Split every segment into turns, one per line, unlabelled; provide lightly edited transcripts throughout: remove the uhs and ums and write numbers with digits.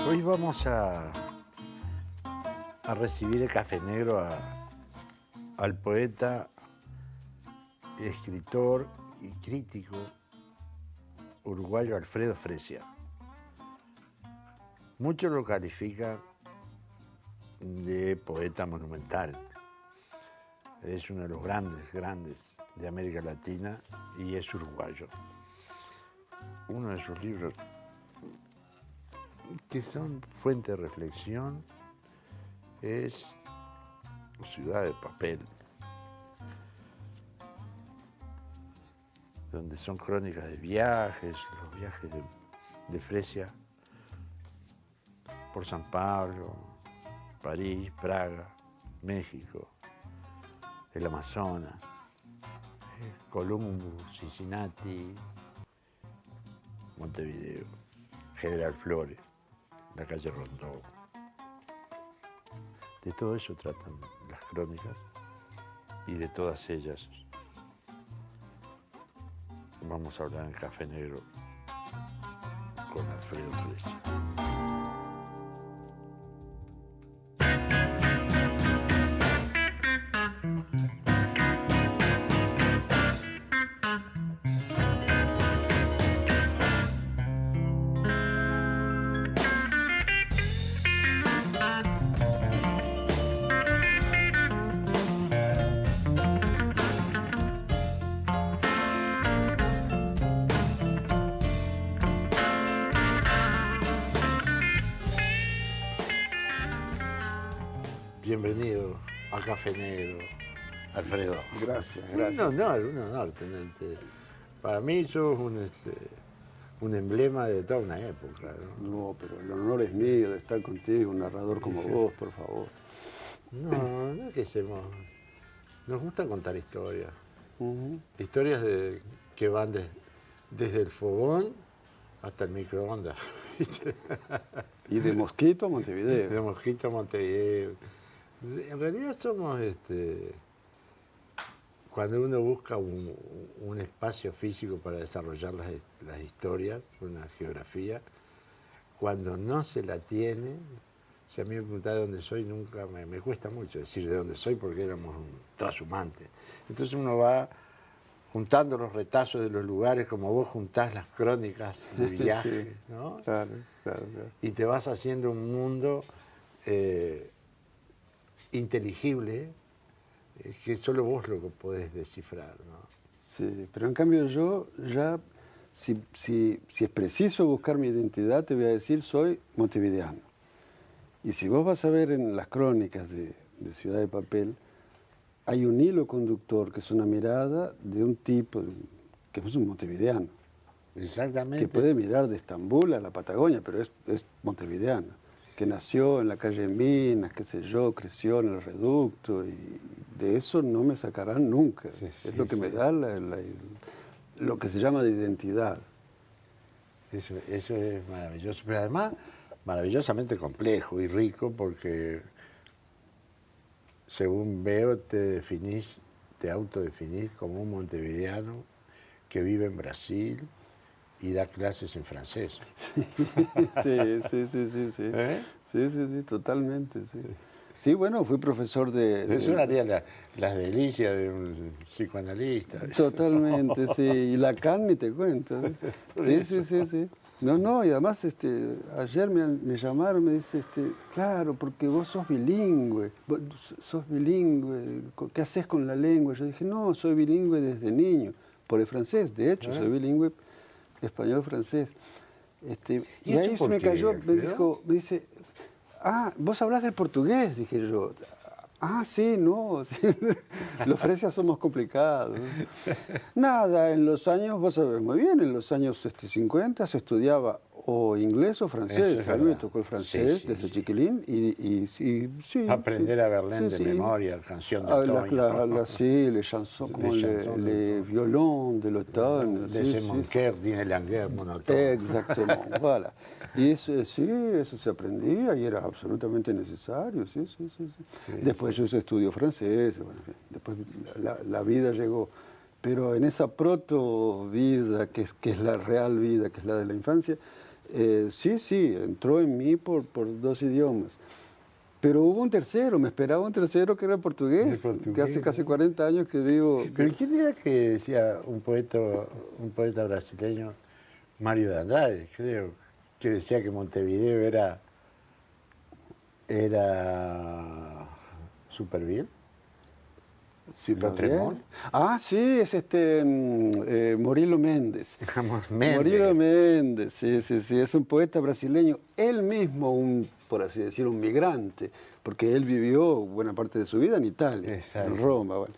Hoy vamos a recibir el café negro al poeta, escritor y crítico uruguayo Alfredo Fresia. Muchos lo califican de poeta monumental. Es uno de los grandes de América Latina y es uruguayo. Uno de sus libros que son fuente de reflexión es Ciudad de Papel, donde son crónicas de viajes, los viajes de Fresia por San Pablo, París, Praga, México, el Amazonas, Columbus, Cincinnati, Montevideo, General Flores, la calle Rondó. De todo eso tratan las crónicas y de todas ellas vamos a hablar en Café Negro con Alfredo Fresia. Bienvenido a Café Negro, Alfredo.
Gracias.
Un honor tenerte. Para mí sos un emblema de toda una época, ¿no?
No, pero el honor es mío de estar contigo, un narrador como vos, por favor.
No es que seamos... Nos gusta contar historias.
Ujú.
Historias que van desde el fogón hasta el microondas.
Y de Mosquito a Montevideo.
De Mosquito a Montevideo. En realidad somos, cuando uno busca un espacio físico para desarrollar las historias, una geografía, cuando no se la tiene, si a mí me preguntás de dónde soy, nunca me cuesta mucho decir de dónde soy porque éramos trashumantes. Entonces uno va juntando los retazos de los lugares como vos juntás las crónicas de viajes,
Sí,
¿no?
claro.
Y te vas haciendo un mundo inteligible que solo vos lo podés descifrar, ¿no?
Sí, pero en cambio yo ya, si es preciso buscar mi identidad, te voy a decir, soy montevideano. Y si vos vas a ver en las crónicas de Ciudad de Papel, hay un hilo conductor que es una mirada de un tipo que es un montevideano,
Exactamente.
que puede mirar de Estambul a la Patagonia, pero es montevideano, que nació en la calle Minas, qué sé yo, creció en el Reducto, y de eso no me sacarán nunca.
Sí,
es lo que
sí.
me da lo que se llama de identidad.
Eso es maravilloso, pero además maravillosamente complejo y rico porque, según veo, te autodefinís como un montevideano que vive en Brasil y da clases en francés.
Sí.
¿Eh?
Sí, totalmente, sí. Sí, bueno, fui profesor
Eso haría las delicias de un psicoanalista.
Totalmente, sí. Y Lacan ni te cuento. Sí. No, y además ayer me llamaron, me dice, claro, porque vos sos bilingüe, ¿qué haces con la lengua? Yo dije, no, soy bilingüe desde niño, por el francés, de hecho, soy bilingüe español-francés. Y ahí se me cayó, me dice, vos hablás del portugués, dije yo. Sí, no, sí. Los fresias somos complicados. Nada, en los años, vos sabés muy bien, en los años 50 se estudiaba o inglés o francés. A mí me tocó el francés desde chiquilín y sí.
Aprender a Verlaine de memoria, canción de otoño.
Sí, les chansons, como les violons de l'automne.
De Monquer, Dine Languer, monotone.
Exactamente, voilà. Y eso se aprendía y era absolutamente necesario, sí. Después yo hice estudio francés, bueno, después la vida llegó. Pero en esa proto-vida, que es la real vida, que es la de la infancia, Sí, entró en mí por 2 idiomas. Pero hubo un tercero, me esperaba un tercero que era el portugués, que hace casi 40 años que vivo.
¿Pero quién era que decía un poeta brasileño, Mario de Andrade, creo, que decía que Montevideo era súper bien?
Sí, es Murilo Mendes. Murilo Mendes, sí, es un poeta brasileño. Él mismo, por así decir, un migrante, porque él vivió buena parte de su vida en Italia, en Roma. Bueno.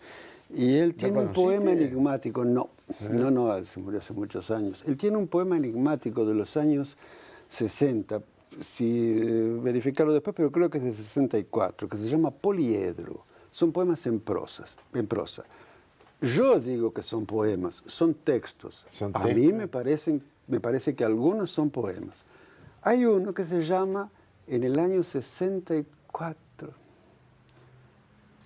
Y él tiene un poema enigmático, no, se murió hace muchos años. Él tiene un poema enigmático de los años 60, verificarlo después, pero creo que es de 64, que se llama Poliedro. Son poemas en prosa. Yo digo que son poemas, son textos. A mí me parece que algunos son poemas. Hay uno que se llama, en el año 64,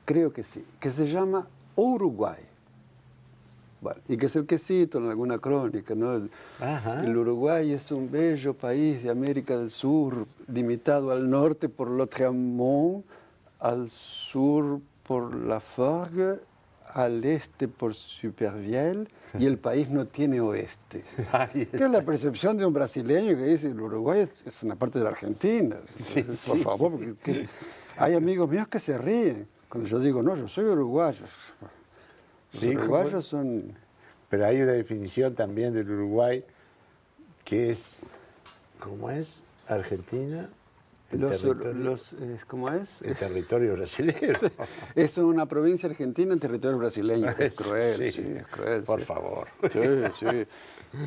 creo que sí, que se llama Uruguay. Bueno, y que es el que cito en alguna crónica, ¿no? El Uruguay es un bello país de América del Sur, limitado al norte por Lautréamont, al sur por La Forgue, al este por Supervielle, y el país no tiene oeste. Que es la percepción de un brasileño que dice el Uruguay es una parte de la Argentina. Por favor, porque hay amigos míos que se ríen cuando yo digo, no, yo soy uruguayo. Los uruguayos son...
Pero hay una definición también del Uruguay que es, ¿cómo es? Argentina...
¿Cómo es?
El territorio brasileño.
Es una provincia argentina en territorio brasileño. Es cruel, es cruel.
Por favor.
Sí.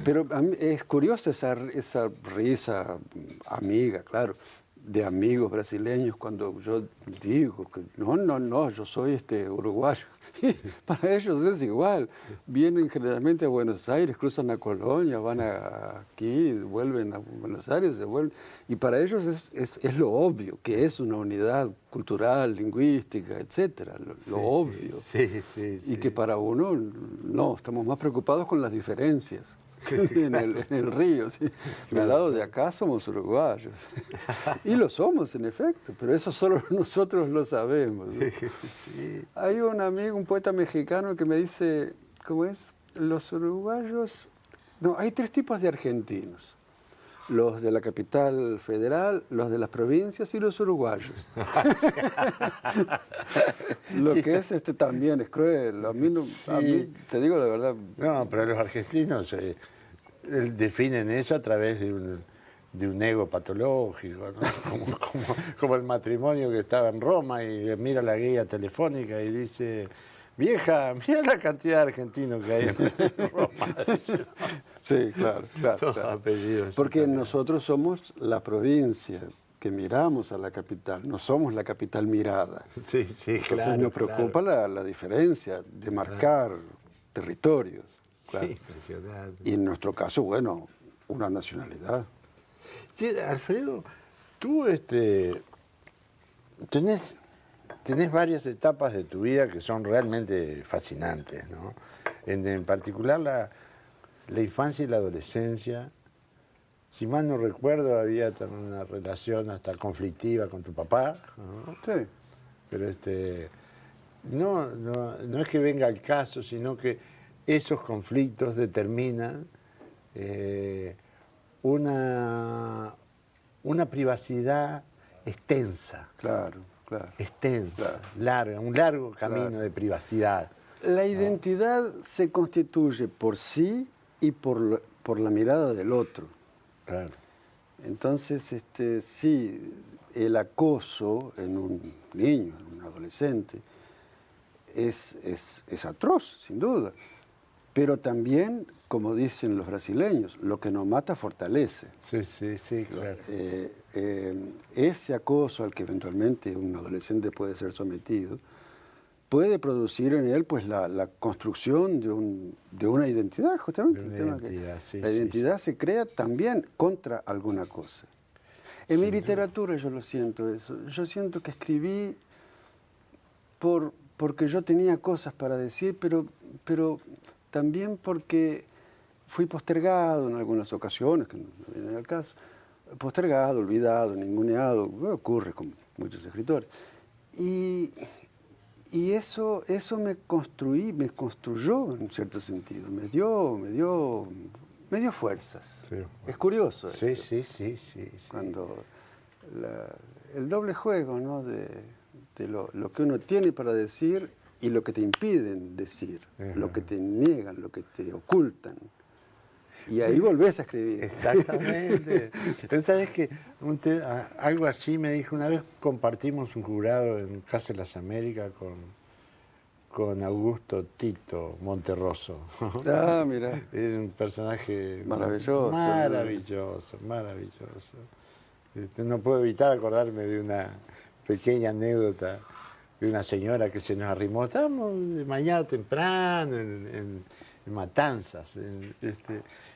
Pero a mí es curiosa esa risa amiga, claro, de amigos brasileños cuando yo digo que no, yo soy uruguayo. Para ellos es igual. Vienen generalmente a Buenos Aires, cruzan la Colonia, van aquí, vuelven a Buenos Aires, se vuelven. Y para ellos es lo obvio, que es una unidad cultural, lingüística, etcétera, lo obvio.
Sí.
Y que para uno, no, estamos más preocupados con las diferencias. en el río, sí. Claro. Del lado de acá somos uruguayos. Y lo somos, en efecto, pero eso solo nosotros lo sabemos, ¿no?
Sí.
Hay un amigo, un poeta mexicano que me dice, ¿cómo es? Los uruguayos... No, hay 3 tipos de argentinos. Los de la capital federal, los de las provincias y los uruguayos. Lo que es también es cruel. A mí, te digo la verdad.
No, pero los argentinos definen eso a través de un ego patológico, ¿no? como el matrimonio que estaba en Roma y mira la guía telefónica y dice... Vieja, mira la cantidad de argentinos que hay en Roma.
Sí, claro.
Apellidos,
porque nosotros somos la provincia que miramos a la capital, no somos la capital mirada.
Sí,
Entonces nos preocupa la diferencia de marcar territorios. Claro.
Sí, impresionante.
Y en nuestro caso, bueno, una nacionalidad.
Sí, Alfredo, tú tenés varias etapas de tu vida que son realmente fascinantes, ¿no? En particular la infancia y la adolescencia. Si mal no recuerdo, había también una relación hasta conflictiva con tu papá, ¿no?
Sí.
Pero no es que venga al caso, sino que esos conflictos determinan una privacidad extensa.
Claro.
Extensa, larga, un largo camino de privacidad.
La identidad se constituye por sí y por la mirada del otro.
Claro.
Entonces, sí, el acoso en un niño, en un adolescente, es atroz, sin duda. Pero también, como dicen los brasileños, lo que no mata fortalece.
Sí, claro.
Ese acoso al que eventualmente un adolescente puede ser sometido puede producir en él pues la construcción de una identidad, justamente. La identidad se crea también contra alguna cosa. En mi literatura yo lo siento eso. Yo siento que escribí porque yo tenía cosas para decir, pero también porque fui postergado en algunas ocasiones, que no viene al caso, postergado, olvidado, ninguneado, ocurre con muchos escritores. Y eso me construyó en un cierto sentido, me dio fuerzas.
Sí.
Es curioso
Sí,
eso.
sí.
Cuando el doble juego, ¿no? de lo que uno tiene para decir y lo que te impiden decir, lo que te niegan, lo que te ocultan. Y ahí volvés a escribir.
Exactamente. Pero sabes que algo así me dijo, una vez compartimos un jurado en Casa de las Américas con Augusto Tito Monterroso.
Ah, mira.
Es un personaje
maravilloso.
Maravilloso. No puedo evitar acordarme de una pequeña anécdota de una señora que se nos arrimó. Estábamos de mañana temprano en Matanzas.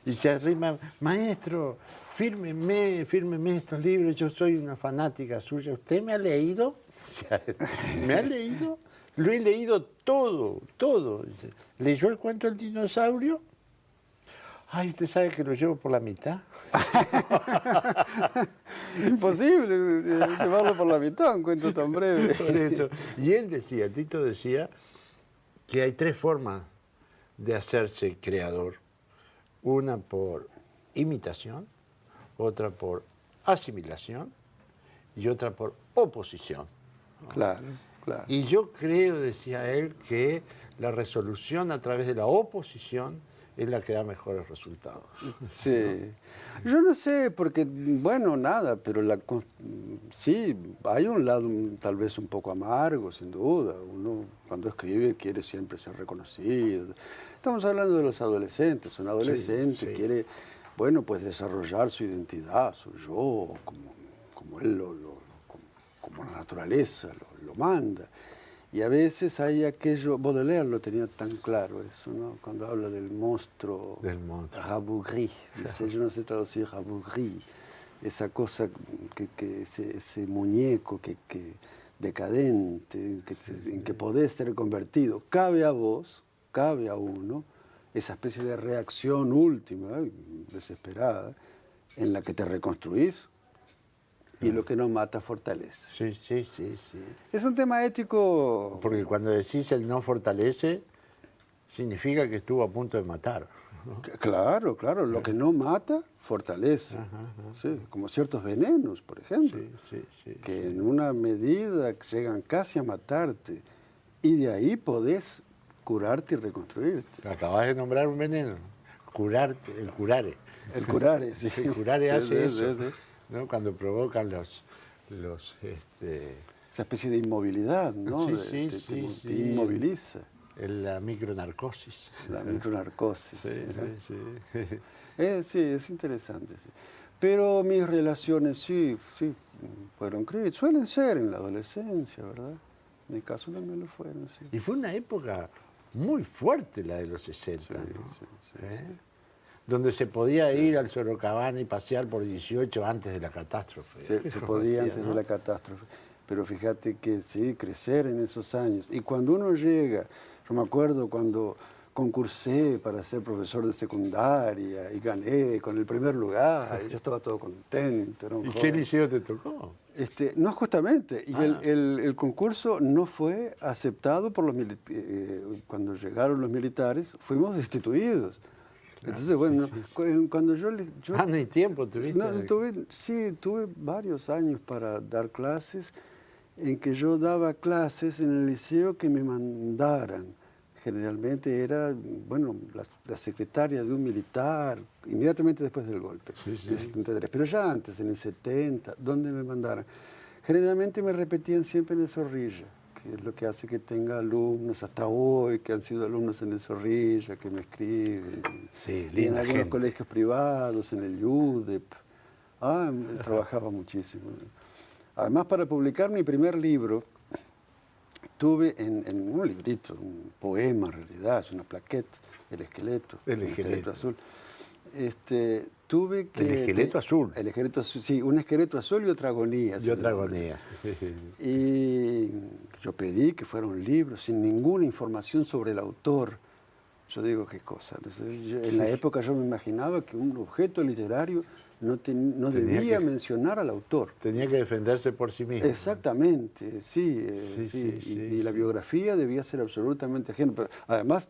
Y se arrima, maestro, fírmeme estos libros, yo soy una fanática suya. ¿Usted me ha leído? ¿Me ha leído? Lo he leído todo. ¿Leyó el cuento del dinosaurio? Ay, ¿usted sabe que lo llevo por la mitad?
Imposible llevarlo por la mitad, un cuento tan breve.
Por eso. Y Tito decía, que hay 3 formas de hacerse creador. Una por imitación, otra por asimilación y otra por oposición.
Claro.
Y yo creo, decía él, que la resolución a través de la oposición es la que da mejores resultados.
Sí. Yo no sé, porque, bueno, nada, pero sí, hay un lado tal vez un poco amargo, sin duda. Uno cuando escribe quiere siempre ser reconocido. Estamos hablando de los adolescentes. Un adolescente quiere, bueno, pues desarrollar su identidad, su yo, como él como la naturaleza lo manda. Y a veces hay aquello, Baudelaire lo tenía tan claro eso, ¿no? Cuando habla del monstruo. Rabougri, yo no sé traducir Rabougri, esa cosa, ese muñeco que decadente, en que podés ser convertido. Cabe a vos, cabe a uno, esa especie de reacción última, desesperada, en la que te reconstruís. Y lo que no mata fortalece.
Sí.
Es un tema ético.
Porque cuando decís el no fortalece, significa que estuvo a punto de matar. ¿No?
Claro. Lo que no mata, fortalece. Sí, como ciertos venenos, por ejemplo. Que en una medida llegan casi a matarte. Y de ahí podés curarte y reconstruirte.
Acabas de nombrar un veneno. Curarte, el curare.
El curare, sí.
El curare hace eso. ¿No? Cuando provocan
esa especie de inmovilidad, ¿no? Te inmoviliza.
La micronarcosis.
La micronarcosis.
Sí.
Sí, es interesante. Sí. Pero mis relaciones sí fueron críticas. Suelen ser en la adolescencia, ¿verdad? En mi caso también lo fueron, sí.
Y fue una época muy fuerte la de los 60,
sí,
¿no?
Sí.
Donde se podía ir al Sorocabana y pasear por 18 antes de la catástrofe.
Se podía antes de la catástrofe. Pero fíjate que sí, crecer en esos años. Y cuando uno llega, yo me acuerdo cuando concursé para ser profesor de secundaria y gané con el primer lugar, y yo estaba todo contento. Era un
¿Y qué liceo te tocó?
No, justamente. Y el concurso no fue aceptado por los militares. Cuando llegaron los militares, fuimos destituidos. Entonces, bueno, cuando yo...
no hay tiempo, ¿tuviste?
Tuve varios años para dar clases, en que yo daba clases en el liceo que me mandaran. Generalmente era, bueno, la secretaria de un militar, inmediatamente después del golpe, en el 73. Pero ya antes, en el 70, donde me mandaran. Generalmente me repetían siempre en el Zorrilla, que es lo que hace que tenga alumnos hasta hoy, que han sido alumnos en el Zorrilla, que me escriben.
Sí, linda
en algunos
gente.
Colegios privados, en el UDEP. Trabajaba muchísimo. Además, para publicar mi primer libro, tuve en un librito, un poema en realidad, es una plaquette, El esqueleto. El esqueleto azul. Tuve que...
El esqueleto azul.
El esqueleto azul, sí, un esqueleto azul y otra agonía.
Y otra agonía.
Y yo pedí que fuera un libro sin ninguna información sobre el autor. Yo digo, qué cosa. En la época yo me imaginaba que un objeto literario no debía mencionar al autor.
Tenía que defenderse por sí mismo.
Exactamente, sí. Y la biografía debía ser absolutamente ajena. Pero además,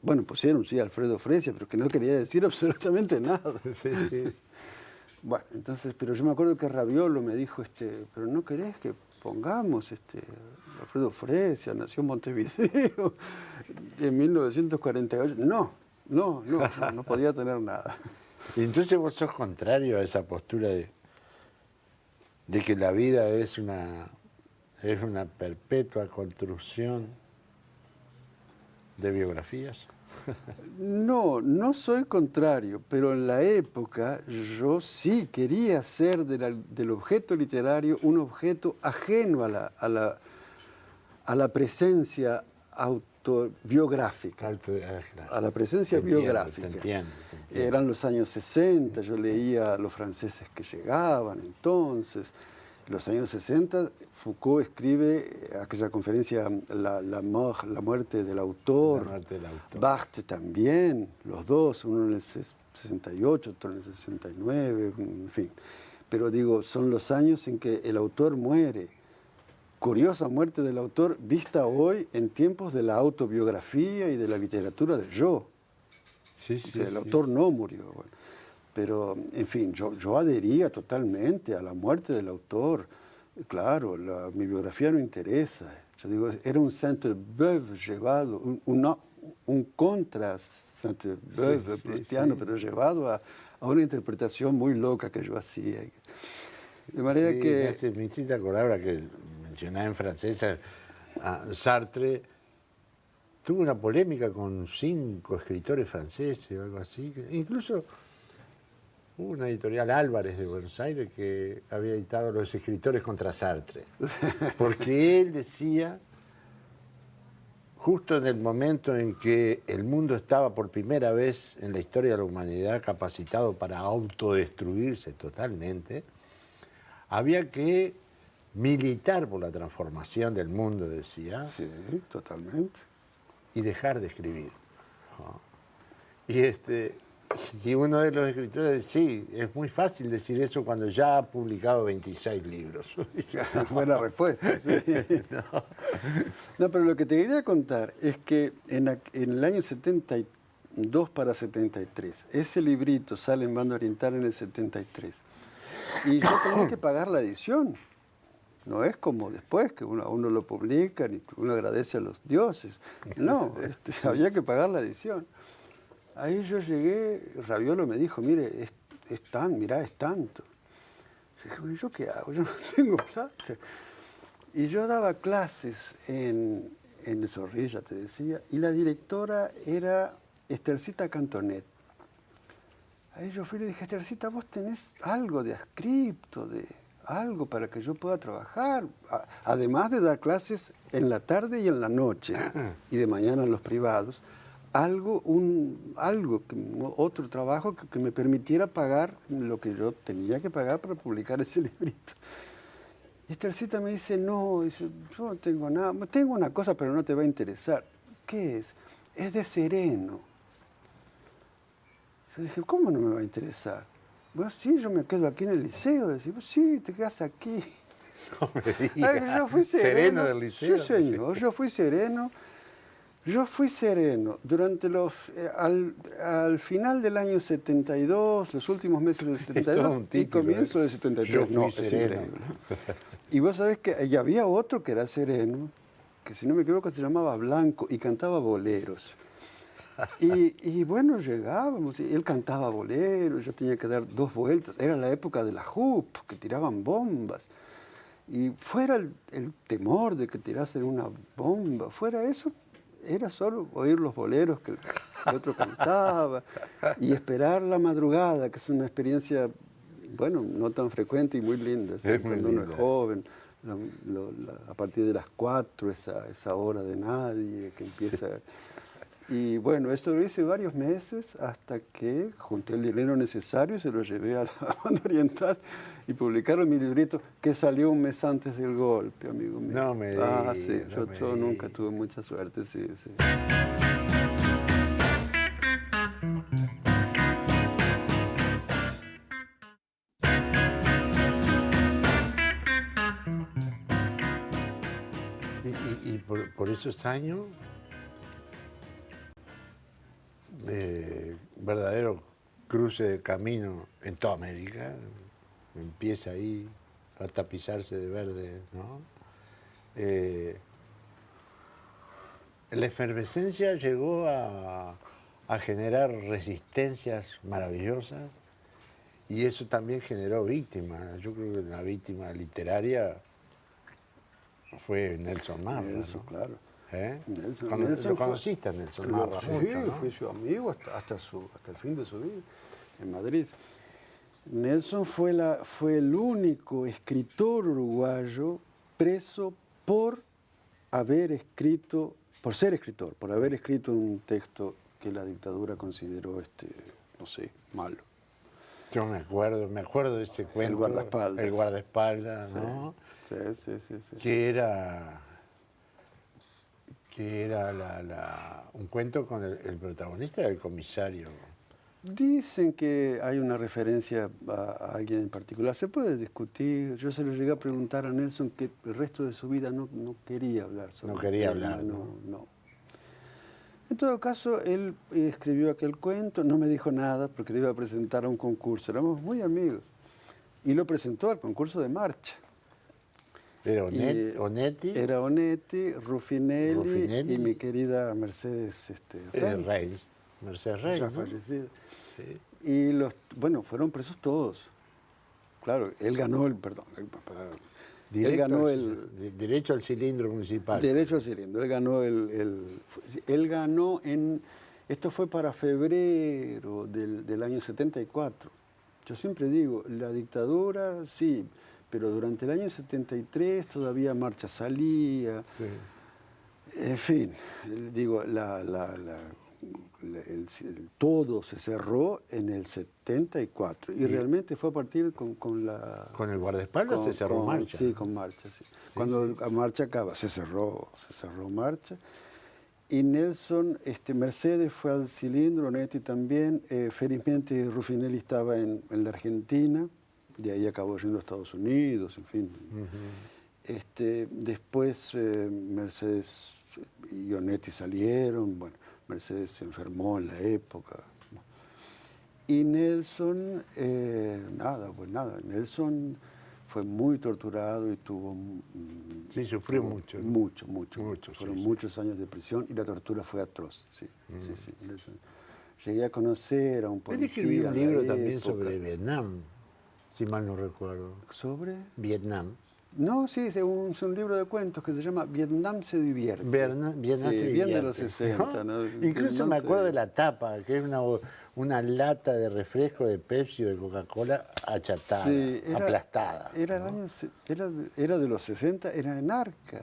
bueno, pusieron, sí, Alfredo Fresia, pero que no quería decir absolutamente nada.
Sí, sí.
Bueno, entonces, pero yo me acuerdo que Raviolo me dijo, pero ¿no querés que pongamos Alfredo Fresia, nació en Montevideo en 1948? No podía tener nada.
Y entonces vos sos contrario a esa postura de que la vida es una perpetua construcción de biografías.
No soy contrario, pero en la época yo sí quería hacer del objeto literario un objeto ajeno a la presencia autobiográfica. A la presencia biográfica.
Te entiendo.
Eran los años 60, yo leía a los franceses que llegaban entonces. En los años 60, Foucault escribe aquella conferencia la muerte del autor. Barthes también, los dos, uno en el 68, otro en el 69, en fin. Pero digo, son los años en que el autor muere. Curiosa muerte del autor vista hoy en tiempos de la autobiografía y de la literatura del yo. El autor no murió. Bueno. Pero, en fin, yo adhería totalmente a la muerte del autor. Claro, mi biografía no interesa. Yo digo, era un Sainte-Beuve llevado, un contra Sainte-Beuve proustiano, pero llevado a una interpretación muy loca que yo hacía. De manera que...
Me hiciste acordar ahora que mencionaba en francés a Sartre. Tuvo una polémica con 5 escritores franceses o algo así. Incluso hubo una editorial Álvarez de Buenos Aires que había editado Los escritores contra Sartre. Porque él decía, justo en el momento en que el mundo estaba por primera vez en la historia de la humanidad capacitado para autodestruirse totalmente, había que militar por la transformación del mundo, decía.
Sí, totalmente.
Y dejar de escribir. Y uno de los escritores, sí, es muy fácil decir eso cuando ya ha publicado 26 libros.
Buena respuesta, sí. No, pero lo que te quería contar es que en el año 72 para 73, ese librito sale en Banda Oriental en el 73, y yo tenía que pagar la edición. No es como después, que uno lo publica y uno agradece a los dioses. No, había que pagar la edición. Ahí yo llegué, Raviolo me dijo, mire, es tanto. Yo dije, ¿yo qué hago? Yo no tengo plata. Y yo daba clases en Zorrilla, te decía, y la directora era Estercita Cantonet. Ahí yo fui y le dije, Estercita, vos tenés algo de adscripto, de algo para que yo pueda trabajar, además de dar clases en la tarde y en la noche, y de mañana en los privados, otro trabajo que me permitiera pagar lo que yo tenía que pagar para publicar ese librito. Y Estercita me dice, no, dice, yo no tengo nada, tengo una cosa pero no te va a interesar. ¿Qué es? Es de Sereno. Yo dije, ¿cómo no me va a interesar? Bueno, sí, yo me quedo aquí en el liceo. Decimos, sí, te quedas aquí.
No me digas.
Yo fui sereno
del liceo.
Sí, señor, yo fui sereno. Durante al final del año 72, los últimos meses del 72 y comienzo del 73. No, es increíble. Y vos sabés que ya había otro que era sereno, que si no me equivoco se llamaba Blanco y cantaba boleros. Y bueno, llegábamos, y él cantaba boleros, yo tenía que dar 2 vueltas. Era la época de la JUP, que tiraban bombas. Y fuera el temor de que tirasen una bomba, fuera eso, era solo oír los boleros que el otro cantaba y esperar la madrugada, que es una experiencia, bueno, no tan frecuente y muy linda. Cuando uno es joven, a partir de las 4, esa hora de nadie que empieza... Sí. Y bueno, esto lo hice varios meses hasta que junté el dinero necesario y se lo llevé a la Banda Oriental y publicaron mi librito que salió un mes antes del golpe, amigo mío.
No me digas.
Sí, yo nunca tuve mucha suerte, sí.
por esos años, verdadero cruce de camino en toda América, empieza ahí a tapizarse de verde, ¿no? La efervescencia llegó a generar resistencias maravillosas y eso también generó víctimas. Yo creo que la víctima literaria fue Nelson Marra.
Nelson,
¿no?
claro.
Nelson ¿Lo conociste a Nelson Marra?
Sí,
mucho, ¿no?
fue su amigo hasta el fin de su vida, en Madrid. Nelson fue el único escritor uruguayo preso por ser escritor, por haber escrito un texto que la dictadura consideró, no sé, malo.
Yo me acuerdo de ese cuento. El guardaespaldas, ¿no?
Sí.
Que era un cuento con el protagonista, el comisario.
Dicen que hay una referencia a alguien en particular. Se puede discutir. Yo se lo llegué a preguntar a Nelson que el resto de su vida no quería hablar sobre
No quería hablar,
no. En todo caso, él escribió aquel cuento, no me dijo nada porque le iba a presentar a un concurso. Éramos muy amigos. Y lo presentó al concurso de marcha.
¿Era Onetti?
Era Onetti, Ruffinelli y mi querida Mercedes
Reyes. Mercedes Reyes,
ya fallecida. Sí. Y fueron presos todos. Claro, él ganó él ganó
derecho al cilindro municipal.
Derecho al cilindro. Él ganó esto fue para febrero del año 74. Yo siempre digo, la dictadura, sí, pero durante el año 73 todavía marcha salía. Sí. En fin, digo, todo se cerró en el 74 y realmente fue a partir con
el guardaespaldas se cerró marcha.
Sí, con marcha, sí. Cuando marcha acaba, se cerró marcha. Y Nelson, Mercedes fue al cilindro, Onetti también. Felizmente Ruffinelli estaba en la Argentina, de ahí acabó yendo a Estados Unidos, en fin. Después Mercedes y Onetti salieron, bueno. Mercedes se enfermó en la época. Y Nelson, Nelson fue muy torturado y tuvo...
sufrió mucho.
Mucho. Fueron muchos años de prisión y la tortura fue atroz, sí. Nelson. Llegué a conocer a un policía.
Él escribió un libro también sobre Vietnam, si mal no recuerdo.
¿Sobre?
Vietnam.
No, sí, es un libro de cuentos que se llama Vietnam se divierte.
Vietnam se divierte.
Bien de los 60. ¿No?
Incluso Vietnam me acuerdo de la tapa, que es una lata de refresco de Pepsi o de Coca-Cola achatada, aplastada.
Era de los 60, era Enarca.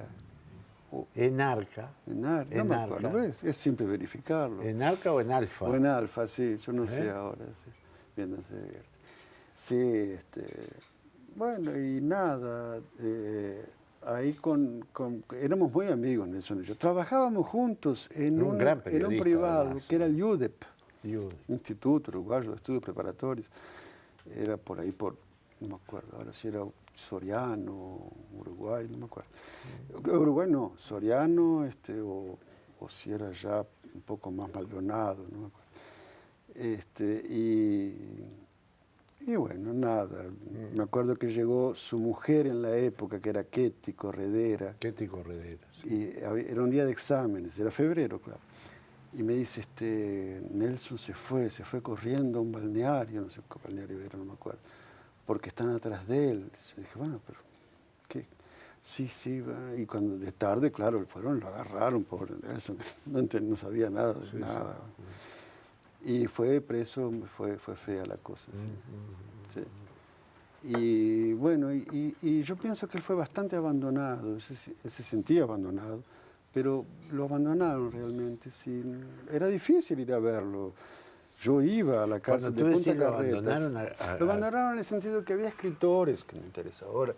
Enarca.
No me acuerdo, ¿ves? Es simple verificarlo.
¿Enarca o en Alfa?
O en Alfa, sí, yo no sé ahora. Sí. Vietnam se divierte. Sí, bueno, y nada, ahí éramos muy amigos, Nelson y yo. Trabajábamos juntos en un privado, además, que era el UDEP, Instituto Uruguayo de Estudios Preparatorios. Era por ahí, no me acuerdo, ahora si era Soriano, Uruguay, no me acuerdo. Uruguay no, Soriano, o si era ya un poco más Maldonado, no me acuerdo. Y bueno, nada, me acuerdo que llegó su mujer en la época, que era Ketty Corredera.
Ketty Corredera, sí.
Y era un día de exámenes, era febrero, claro. Y me dice, Nelson se fue corriendo a un balneario, no sé qué balneario era, no me acuerdo, porque están atrás de él. Yo dije, bueno, pero, ¿qué? Sí, y cuando de tarde, claro, lo agarraron, pobre Nelson, no sabía nada de nada. Y fue preso, fue fea la cosa. Sí. Y bueno, y yo pienso que él fue bastante abandonado, se sentía abandonado, pero lo abandonaron realmente. Sí. Era difícil ir a verlo. Yo iba a la cárcel de Punta Carretas. Lo abandonaron en el sentido que había escritores, que me interesa ahora,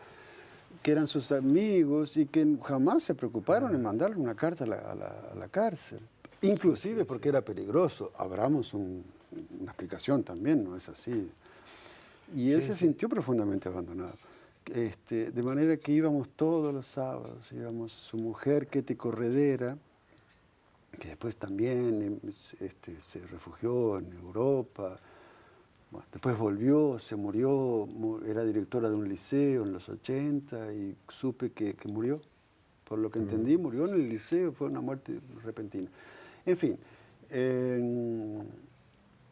que eran sus amigos y que jamás se preocuparon en mandarle una carta a la cárcel. Inclusive porque era peligroso. Abramos una explicación también, ¿no es así? Y él se sintió profundamente abandonado. De manera que íbamos todos los sábados, íbamos su mujer, Ketty Corredera, que después también se refugió en Europa, bueno, después volvió, se murió, era directora de un liceo en los 80 y supe que murió. Por lo que entendí, murió en el liceo, fue una muerte repentina. En fin,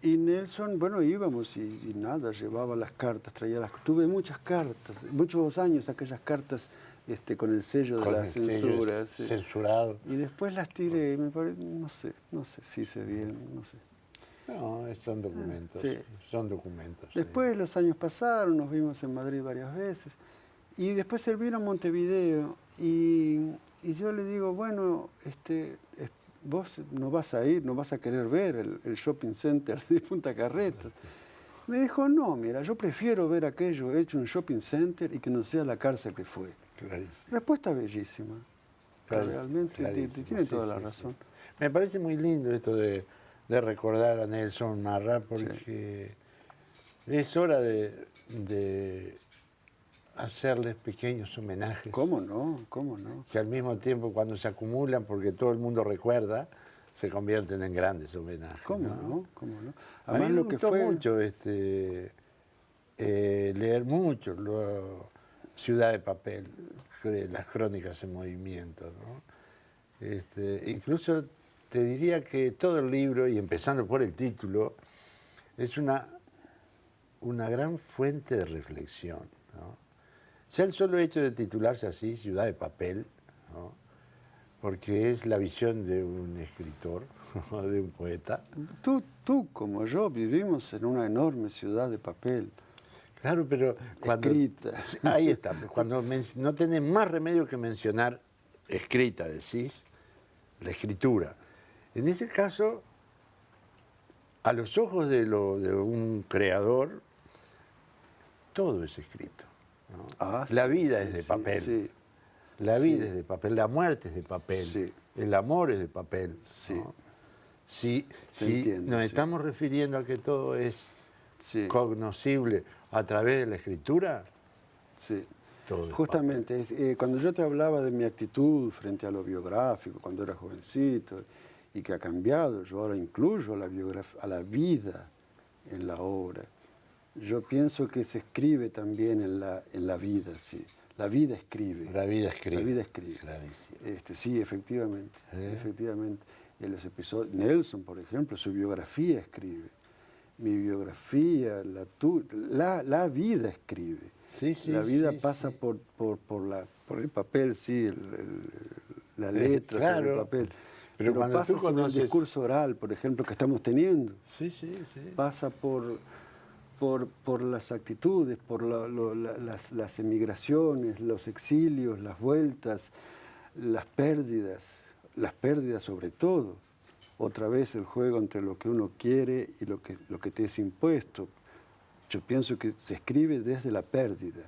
y Nelson, bueno, íbamos y nada, llevaba las cartas, tuve muchas cartas, muchos años aquellas cartas con el sello de la censura.
Censurado.
Y después las tiré, y me parece, no sé si hice bien, no sé.
No, son documentos,
sí.
Son documentos.
Después los años pasaron, nos vimos en Madrid varias veces, y después él vino a Montevideo, y yo le digo, bueno, vos no vas a ir, no vas a querer ver el shopping center de Punta Carretas. Me dijo, no, mira, yo prefiero ver aquello hecho en un shopping center y que no sea la cárcel que fue.
Clarísimo.
Respuesta bellísima. Realmente tiene toda la razón.
Sí. Me parece muy lindo esto de recordar a Nelson Marra, porque es hora de hacerles pequeños homenajes.
¿Cómo no? ¿Cómo no?
Que al mismo tiempo, cuando se acumulan, porque todo el mundo recuerda, se convierten en grandes homenajes.
¿Cómo no? ¿Cómo no?
Además, me gustó mucho leer mucho Ciudad de Papel, las crónicas en movimiento, ¿no? Incluso te diría que todo el libro, y empezando por el título, es una gran fuente de reflexión, ¿no? Ya el solo hecho de titularse así, Ciudad de Papel, ¿no? Porque es la visión de un escritor, de un poeta.
Tú como yo vivimos en una enorme ciudad de papel.
Claro, pero cuando...
Escrita.
Ahí está, cuando no tenés más remedio que mencionar escrita, decís, la escritura. En ese caso, a los ojos de un creador, todo es escrito, ¿no? La vida es de papel.
Sí.
La vida es de papel, la muerte es de papel, el amor es de papel.
Sí.
¿No? Si nos estamos refiriendo a que todo es cognoscible a través de la escritura, todo es
justamente, cuando yo te hablaba de mi actitud frente a lo biográfico, cuando era jovencito, y que ha cambiado, yo ahora incluyo a la vida en la obra. Yo pienso que se escribe también en la vida, sí. La vida escribe.
La vida escribe.
La vida escribe.
Clarísimo.
Sí, efectivamente. Efectivamente. En los episodios, Nelson, por ejemplo, su biografía escribe. Mi biografía, la vida escribe. La vida pasa por el papel, la letra sobre el papel. Pero cuando pasa por el discurso oral, por ejemplo, que estamos teniendo. Pasa por las actitudes, por las emigraciones, los exilios, las vueltas, las pérdidas sobre todo. Otra vez el juego entre lo que uno quiere y lo que te es impuesto. Yo pienso que se escribe desde la pérdida,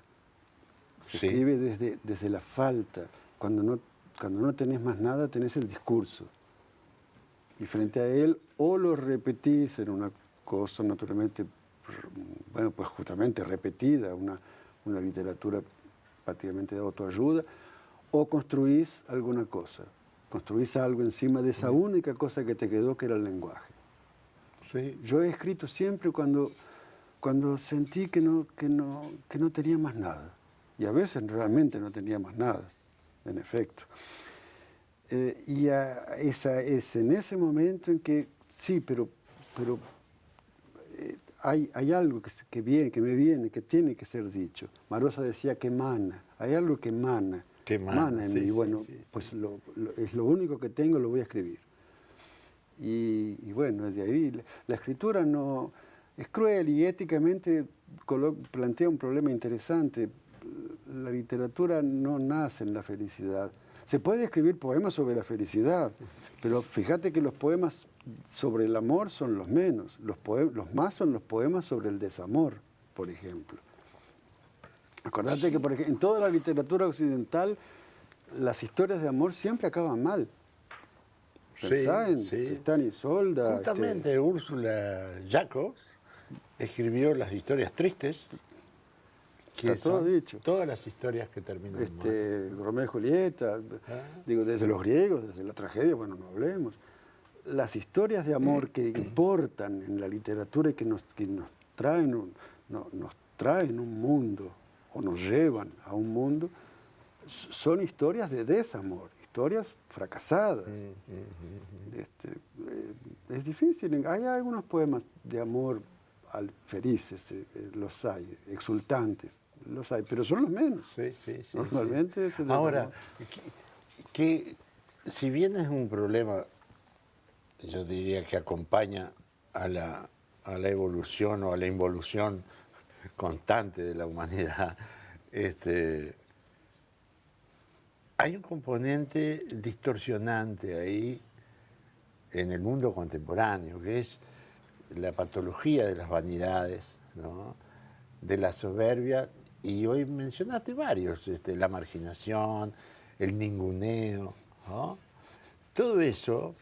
se escribe desde la falta. Cuando no tenés más nada, tenés el discurso. Y frente a él, o lo repetís en una cosa naturalmente, bueno, pues justamente repetida, una literatura prácticamente de autoayuda, o construís alguna cosa, construís algo encima de esa única cosa que te quedó, que era el lenguaje. Yo he escrito siempre cuando sentí que no tenía más nada, y a veces realmente no tenía más nada, en efecto. Es en ese momento en que, sí, pero hay algo que me viene, que tiene que ser dicho. Marosa decía que emana, hay algo que emana en mí. Bueno, pues es lo único que tengo, lo voy a escribir. Y bueno, de ahí la escritura no es cruel y éticamente plantea un problema interesante. La literatura no nace en la felicidad. Se puede escribir poemas sobre la felicidad, pero fíjate que los poemas sobre el amor son los menos. Los más son los poemas sobre el desamor, por ejemplo. Acordate que en toda la literatura occidental las historias de amor siempre acaban mal. Pensá en Tristán y Isolda.
Justamente Úrsula Jacobs escribió las historias tristes
Está todo dicho.
Todas las historias que terminan mal.
Romeo y Julieta, digo, desde los griegos, desde la tragedia, bueno, no hablemos. Las historias de amor que importan en la literatura y que nos traen un mundo, o nos llevan a un mundo, son historias de desamor, historias fracasadas. Es difícil. Hay algunos poemas de amor felices, los hay, exultantes, los hay, pero son los menos.
Sí.
Normalmente es el
Ahora, que si bien es un problema, yo diría que acompaña a la evolución o a la involución constante de la humanidad, hay un componente distorsionante ahí en el mundo contemporáneo, que es la patología de las vanidades, ¿no? De la soberbia, y hoy mencionaste varios, la marginación, el ninguneo, ¿no? Todo eso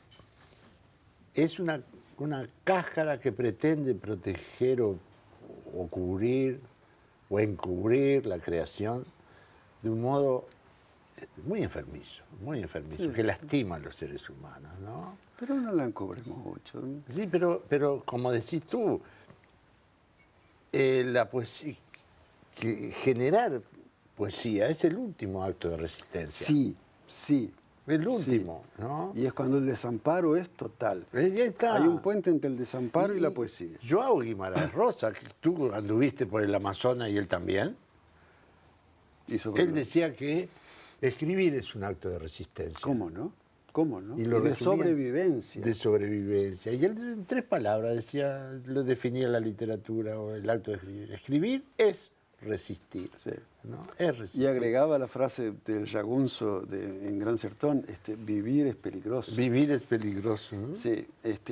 es una cáscara que pretende proteger o cubrir o encubrir la creación de un modo muy enfermizo, sí, que lastima a los seres humanos, ¿no?
Pero no la encubrimos mucho.
Sí, pero como decís tú, la poesía, generar poesía es el último acto de resistencia.
Sí.
El último, sí, ¿no?
Y es cuando el desamparo es total.
Ya está.
Hay un puente entre el desamparo y la poesía.
Joao Guimarães Rosa, que tú anduviste por el Amazonas y él también, él decía que escribir es un acto de resistencia.
¿Cómo no? ¿Cómo no?
Y
de sobrevivencia.
De sobrevivencia. Y él en 3 palabras decía, lo definía la literatura o el acto de escribir. Escribir es resistir.
Sí.
¿No? Es resistir.
Y agregaba la frase del Jagunzo en Gran Sertón, vivir es peligroso.
Vivir es peligroso, ¿no?
Sí,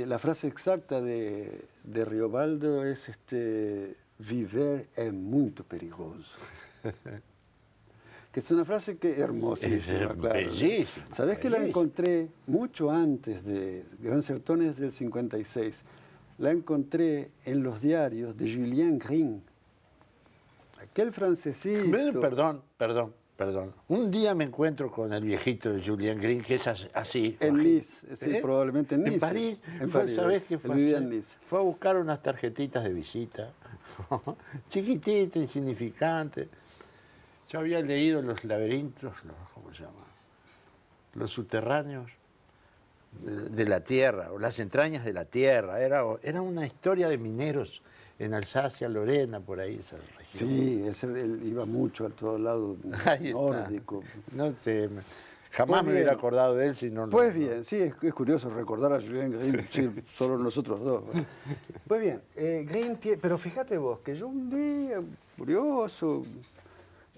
la frase exacta de Riobaldo es viver es muy peligroso. Que es una frase que hermosísima, claro.
Bellísima.
¿Sabés que la encontré mucho antes de Gran Sertón, es del 56? La encontré en los diarios de Julien Green. Aquel francesito.
Perdón. Un día me encuentro con el viejito de Julien Green, que es así.
En Nice, sí, probablemente en Nice.
En París.
París.
¿Sabés qué fue?
Vivía en Nice.
Fue a buscar unas tarjetitas de visita, chiquitito, insignificante. Yo había leído Los laberintos, ¿cómo se llama? Los subterráneos de la tierra, o las entrañas de la tierra. Era una historia de mineros en Alsacia, Lorena, por ahí, esa región.
Sí, él iba mucho a todo lado nórdico.
No sé, jamás me hubiera acordado de él si no...
Pues bien, sí, es curioso recordar a Julien Green, sí, solo nosotros dos. Pues bien, Green pero fíjate vos, que yo un día, curioso,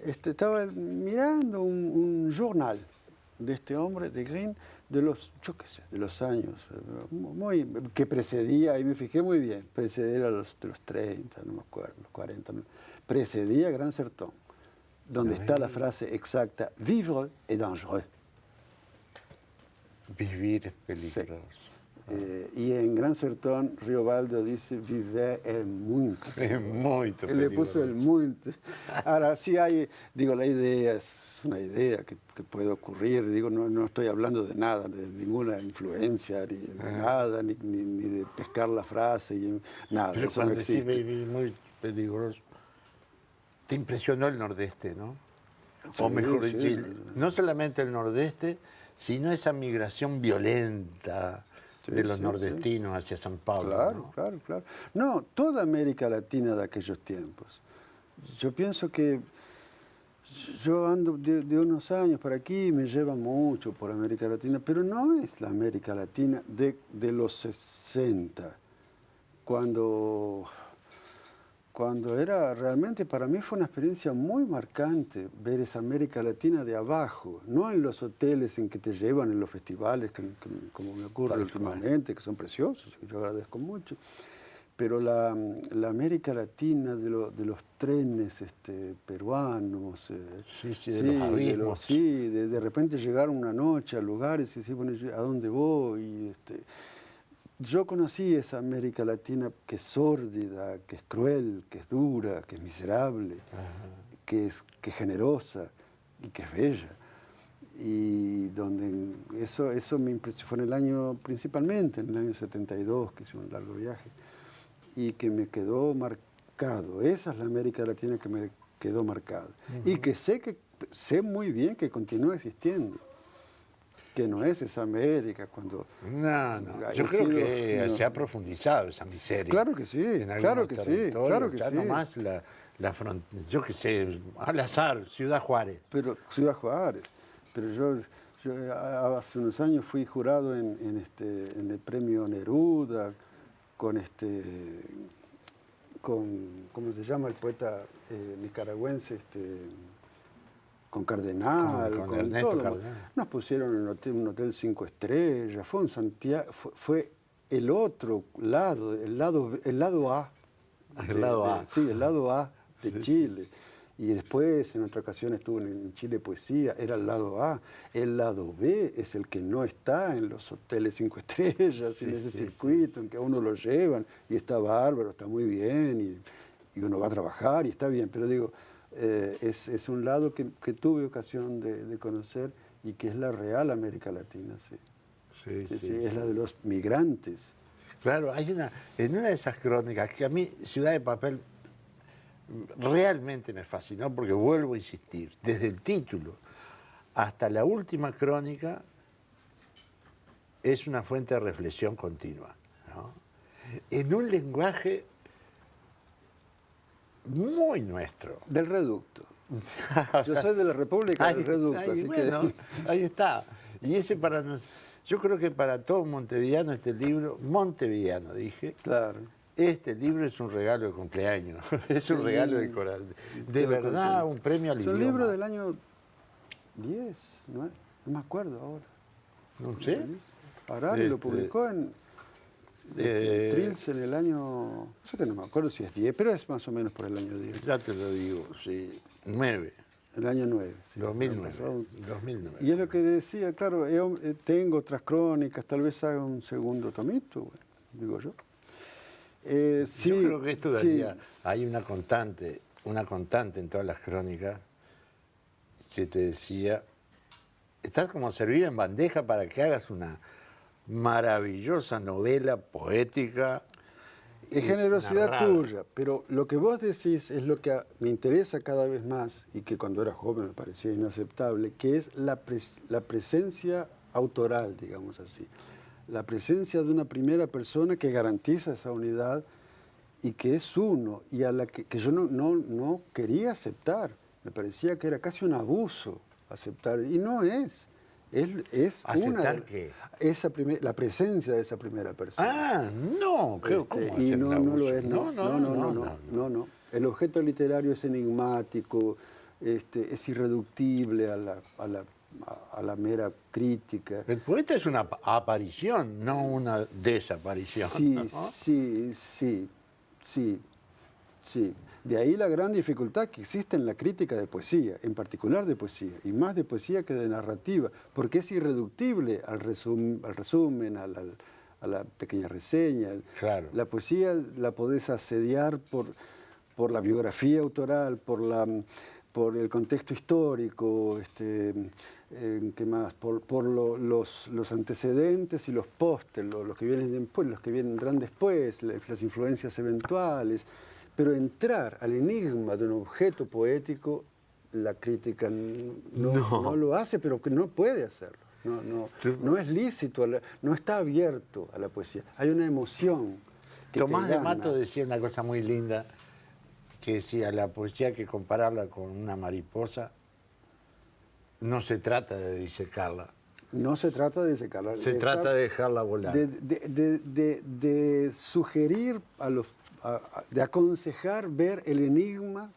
estaba mirando un journal de este hombre, de Green, de los años, que precedía, y me fijé muy bien, precedía de los 30, no me acuerdo, los 40, precedía Gran Sertón, donde está la frase exacta, vivre est dangereux.
Vivir es peligroso. Sí.
Y en Gran Sertón, Riobaldo dice, viver es muy peligroso.
Es muy peligroso.
Él le puso el muy. Ahora, sí hay, digo, la idea es una idea que puede ocurrir, digo, no estoy hablando de nada, de ninguna influencia, ni de nada, ni de pescar la frase, nada.
Pero
eso
cuando
no existe.
decís vivir muy peligroso, te impresionó el Nordeste, ¿no?
Sí,
o mejor
sí,
decir, no solamente el Nordeste, sino esa migración violenta de los nordestinos hacia San Pablo.
Claro,
¿no?
claro. No, toda América Latina de aquellos tiempos. Yo pienso que yo ando de unos años por aquí, me llevan mucho por América Latina, pero no es la América Latina de los 60, cuando era realmente, para mí fue una experiencia muy marcante ver esa América Latina de abajo, no en los hoteles en que te llevan, en los festivales, como me ocurre últimamente, que son preciosos, que yo agradezco mucho, pero la América Latina de los trenes peruanos,
de los abismos.
De repente llegar una noche a lugares y decir, bueno, ¿a dónde voy? Yo conocí esa América Latina que es sórdida, que es cruel, que es dura, que es miserable, que es generosa y que es bella. Y donde eso me impresionó, fue en el año, principalmente en el año 72, que hice un largo viaje, y que me quedó marcado. Esa es la América Latina que me quedó marcada. Y que sé muy bien que continúa existiendo. Que no es esa América cuando...
No. Yo creo que se ha profundizado esa miseria.
Claro que sí, claro que sí, claro que
ya
sí.
nomás la frontera, yo qué sé, al azar, Ciudad Juárez.
Pero Ciudad Juárez. Pero yo hace unos años fui jurado en el premio Neruda, con ¿cómo se llama el poeta nicaragüense? Con Cardenal,
con Ernesto
todo.
Cardenal.
Nos pusieron en un hotel 5 estrellas, fue en Santiago, fue el otro lado, el lado A.
El lado A.
Sí, el lado A de
Sí,
Chile. Sí. Y después, en otra ocasión, estuve en Chile Poesía, era el lado A. El lado B es el que no está en los hoteles 5 estrellas, en ese circuito en que a uno lo llevan, y está bárbaro, está muy bien, y uno va a trabajar y está bien, pero digo, es un lado que tuve ocasión de conocer y que es la real América Latina, sí. Sí, es la de los migrantes.
Claro, en una de esas crónicas, que a mí Ciudad de Papel realmente me fascinó, porque vuelvo a insistir, desde el título hasta la última crónica es una fuente de reflexión continua, ¿no? En un lenguaje muy nuestro.
Del reducto. Yo soy de la República del Reducto.
Ahí está. Y ese yo creo que para todo montevideano montevideano dije,
claro.
Este libro es un regalo de cumpleaños, es un regalo de corazón. De verdad, un premio al idioma.
Es un libro del año 10, no me acuerdo ahora.
No sé.
Ahora lo publicó en Trilce en el año, no sé que no me acuerdo si es 10, pero es más o menos por el año 10.
Ya te lo digo, sí, 9.
El año 9. Sí,
2009.
Y es lo que decía, claro, tengo otras crónicas, tal vez haga un segundo tomito, bueno, digo yo. Sí,
yo creo que esto daría, hay una constante en todas las crónicas que te decía, estás como servida en bandeja para que hagas una maravillosa novela poética.
Es generosidad
narrada.
tuya, pero lo que vos decís es lo que me interesa cada vez más y que cuando era joven me parecía inaceptable, que es la presencia autoral, digamos así. La presencia de una primera persona que garantiza esa unidad y que es uno, y a la que yo no quería aceptar. Me parecía que era casi un abuso aceptar, y no es. Es
¿Aceptar qué?
La presencia de esa primera persona.
Ah, no, ¿cómo
y no lo es,
no.
El objeto literario es enigmático, es irreductible a la mera crítica.
El poeta es una aparición, no una desaparición.
Sí,
¿no?
sí. De ahí la gran dificultad que existe en la crítica de poesía, en particular de poesía, y más de poesía que de narrativa, porque es irreductible al resumen, a la pequeña reseña.
Claro.
La poesía la podés asediar por la biografía autoral, por el contexto histórico, ¿qué más? Por los antecedentes y los póster, los que vienen después, los que vendrán después, las influencias eventuales. Pero entrar al enigma de un objeto poético, la crítica no lo hace, pero que no puede hacerlo. No es lícito, no está abierto a la poesía. Hay una emoción que
Tomás de Mato decía una cosa muy linda, que decía, la poesía hay que compararla con una mariposa, no se trata de disecarla.
No se trata de disecarla.
Se trata de dejarla volar.
De sugerir de aconsejar ver el enigma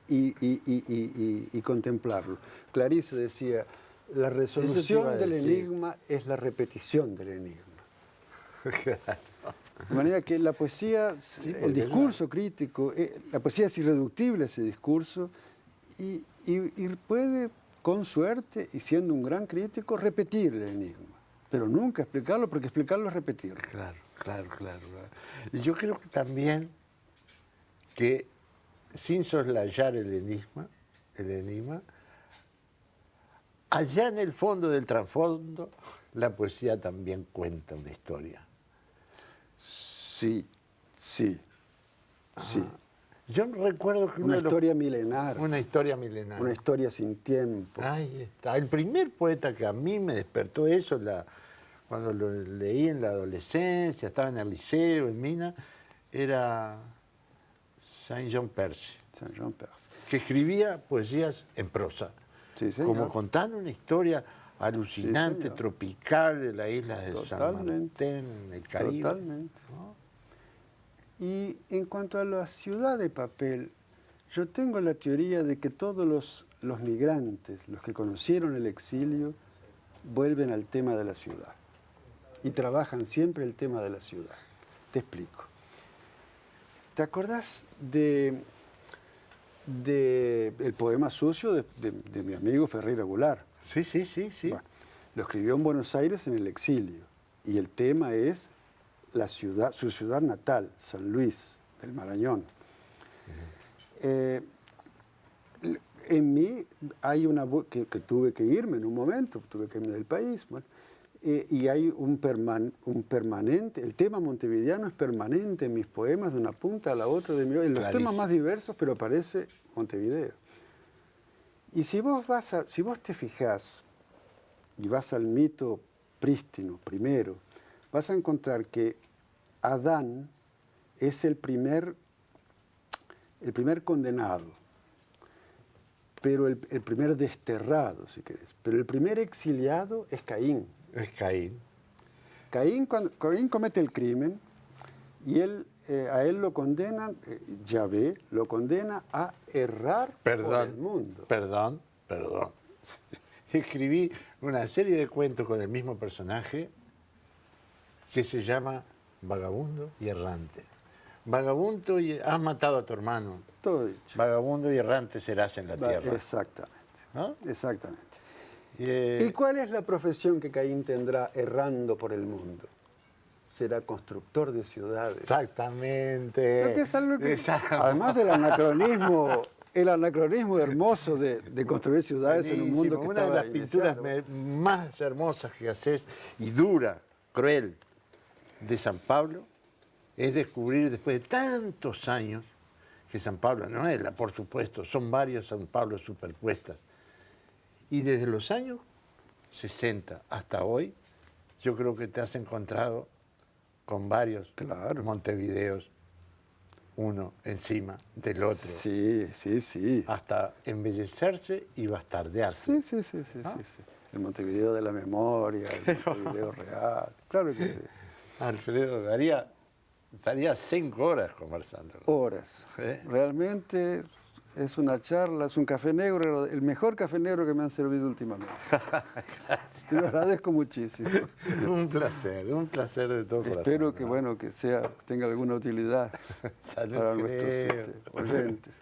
y contemplarlo. Clarice decía, la resolución del enigma es la repetición del enigma. De manera que la poesía, el discurso crítico, la poesía es irreductible a ese discurso y puede, con suerte y siendo un gran crítico, repetir el enigma. Pero nunca explicarlo, porque explicarlo es repetirlo.
Claro. Y yo creo que también que sin soslayar el enigma, el enigma, allá en el fondo del trasfondo, la poesía también cuenta una historia.
Sí, sí, sí.
Yo recuerdo que
una historia milenar.
Una historia milenar.
Una historia sin tiempo.
Ahí está. El primer poeta que a mí me despertó eso, cuando lo leí en la adolescencia, estaba en el liceo, en Mina, era Saint-Jean Perse.
Saint-Jean Perse.
Que escribía poesías en prosa.
Sí, señor.
Como contando una historia alucinante,
sí,
tropical de la isla de San Martín, en el Caribe.
Totalmente.
¿No?
Y en cuanto a la ciudad de papel, yo tengo la teoría de que todos los migrantes, los que conocieron el exilio, vuelven al tema de la ciudad. Y trabajan siempre el tema de la ciudad. Te explico. ¿Te acordás del poema sucio de mi amigo Ferreira Goulart?
Sí, sí, sí, sí.
Bueno, lo escribió en Buenos Aires en el exilio. Y el tema es la ciudad, su ciudad natal, San Luis del Marañón. En mí hay una que tuve que irme en un momento, tuve que irme del país, bueno, y hay un permanente, el tema montevideano es permanente en mis poemas, de una punta a la otra, en los temas más diversos, pero aparece Montevideo. Y si vos te fijás y vas al mito prístino primero, vas a encontrar que Adán es el primer condenado, pero el primer desterrado, si querés. Pero el primer exiliado es Caín.
Es Caín.
Caín comete el crimen y a él lo condenan, Yahvé lo condena a errar por el mundo.
Perdón. Escribí una serie de cuentos con el mismo personaje que se llama Vagabundo y Errante. Vagabundo y has matado a tu hermano.
Todo dicho.
Vagabundo y errante serás en la tierra.
Exactamente.
¿No?
Exactamente. ¿Y cuál es la profesión que Caín tendrá errando por el mundo? Será constructor de ciudades.
Exactamente.
Creo que es algo que, además del anacronismo, el anacronismo hermoso de construir ciudades en un mundo que
una de las pinturas más hermosas que haces y dura, cruel, de San Pablo, es descubrir después de tantos años que San Pablo no es por supuesto, son varias San Pablos superpuestas. Y desde los años 60 hasta hoy, yo creo que te has encontrado con varios Montevideos, uno encima del otro.
Sí.
Hasta embellecerse y bastardearse.
Sí. El Montevideo de la memoria, el Montevideo real. Claro que sí.
Alfredo, estaría 5 horas conversando.
Horas. Realmente es una charla, es un café negro, el mejor café negro que me han servido últimamente. Te lo agradezco muchísimo.
Un placer de todo corazón.
Espero que, tenga alguna utilidad para nuestros oyentes.